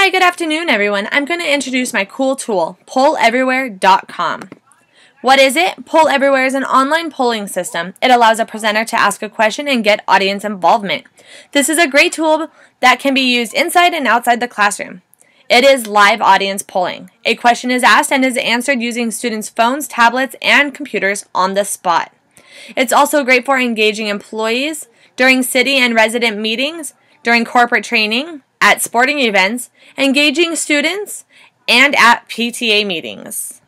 Hi, good afternoon, everyone. I'm going to introduce my cool tool, PollEverywhere.com. What is it? Poll Everywhere is an online polling system. It allows a presenter to ask a question and get audience involvement. This is a great tool that can be used inside and outside the classroom. It is live audience polling. A question is asked and is answered using students' phones, tablets, and computers on the spot. It's also great for engaging employees during city and resident meetings, during corporate training, at sporting events, engaging students, and at PTA meetings.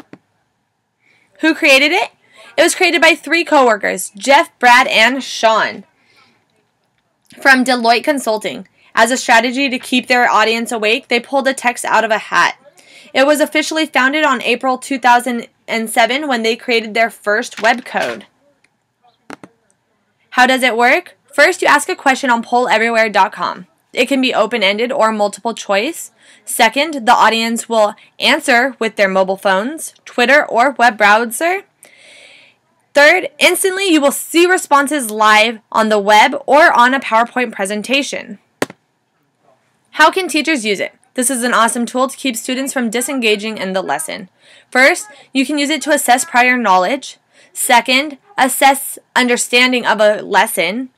Who created it? It was created by 3 coworkers, Jeff, Brad, and Sean, from Deloitte Consulting. As a strategy to keep their audience awake, they pulled a text out of a hat. It was officially founded on April 2007 when they created their first web code. How does it work? First, you ask a question on PollEverywhere.com. It can be open-ended or multiple choice. Second, the audience will answer with their mobile phones, Twitter, or web browser. Third, instantly you will see responses live on the web or on a PowerPoint presentation. How can teachers use it? This is an awesome tool to keep students from disengaging in the lesson. First, you can use it to assess prior knowledge. Second, assess understanding of a lesson.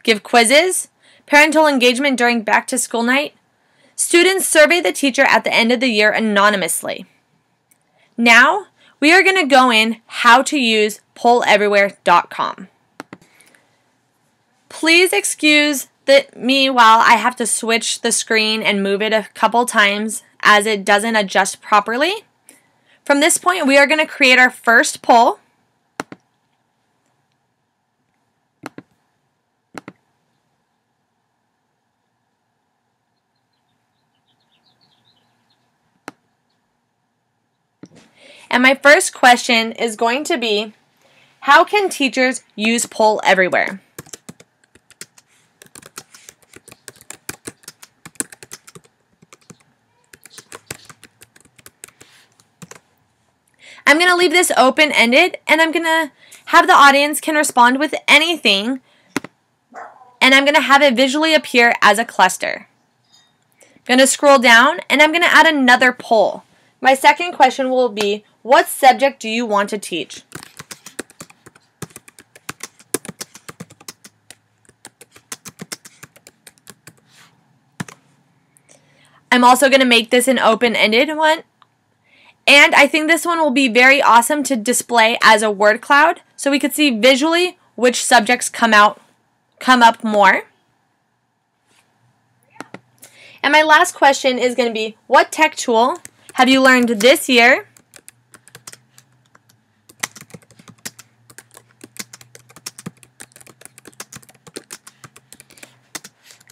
Give quizzes. Parental engagement during back-to-school night. Students survey the teacher at the end of the year anonymously. Now, we are going to go in how to use PollEverywhere.com. Please excuse me while I have to switch the screen and move it a couple times as it doesn't adjust properly. From this point, we are going to create our first poll. And my first question is going to be, how can teachers use Poll Everywhere? I'm going to leave this open-ended, and I'm going to have the audience can respond with anything, and I'm going to have it visually appear as a cluster. I'm going to scroll down, and I'm going to add another poll. My second question will be, what subject do you want to teach? I'm also going to make this an open-ended one. And I think this one will be very awesome to display as a word cloud so we could see visually which subjects come up more. And my last question is going to be, what tech tool have you learned this year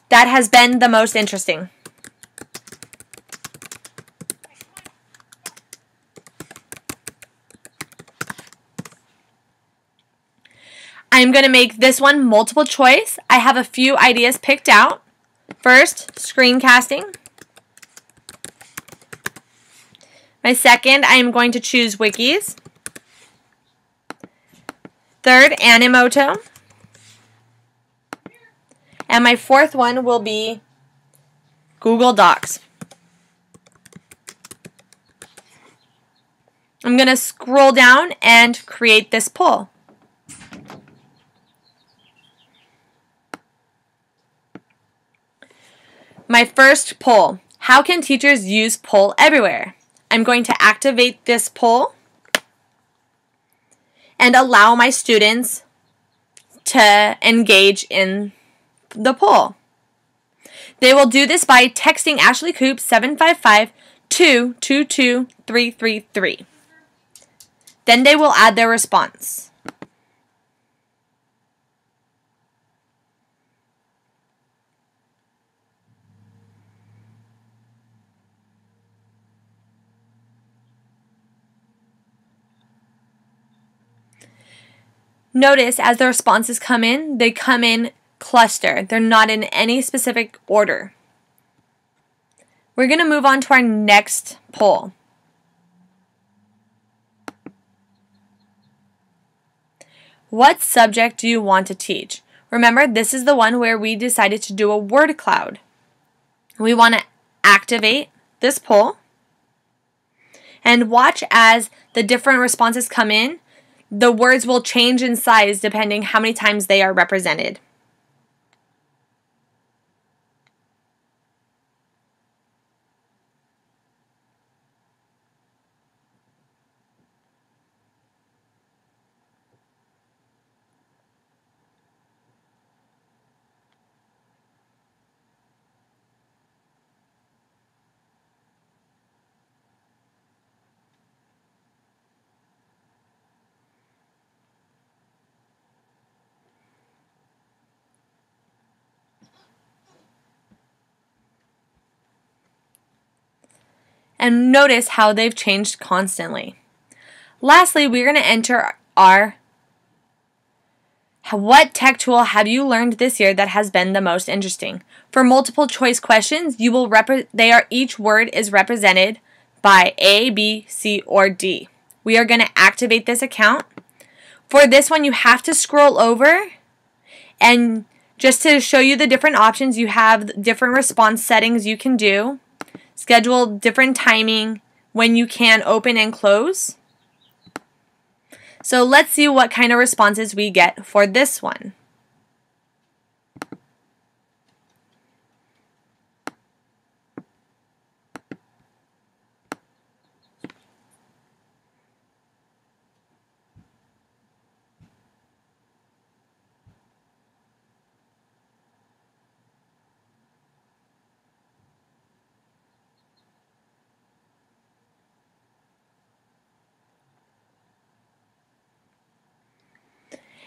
that has been the most interesting? I'm going to make this one multiple choice. I have a few ideas picked out. First, screencasting. My second, I am going to choose wikis. Third, Animoto. And my fourth one will be Google Docs. I'm going to scroll down and create this poll. My first poll, how can teachers use Poll Everywhere? I'm going to activate this poll and allow my students to engage in the poll. They will do this by texting Ashley Coop 755-222-333. Then they will add their response. Notice as the responses come in, they come in cluster. They're not in any specific order. We're going to move on to our next poll. What subject do you want to teach? Remember, this is the one where we decided to do a word cloud. We want to activate this poll and watch as the different responses come in. The words will change in size depending how many times they are represented. And notice how they've changed constantly. Lastly, we're going to enter our what tech tool have you learned this year that has been the most interesting? For multiple choice questions, each word is represented by A, B, C, or D. We are going to activate this account. For this one, you have to scroll over, and just to show you the different options, you have different response settings you can do. Schedule different timing when you can open and close. So let's see what kind of responses we get for this one.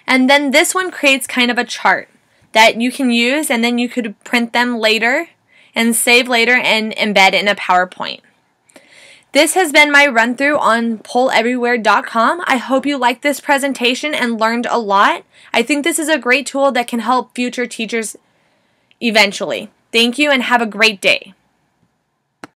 And then this one creates kind of a chart that you can use, and then you could print them later and save later and embed in a PowerPoint. This has been my run through on polleverywhere.com. I hope you liked this presentation and learned a lot. I think this is a great tool that can help future teachers eventually. Thank you and have a great day.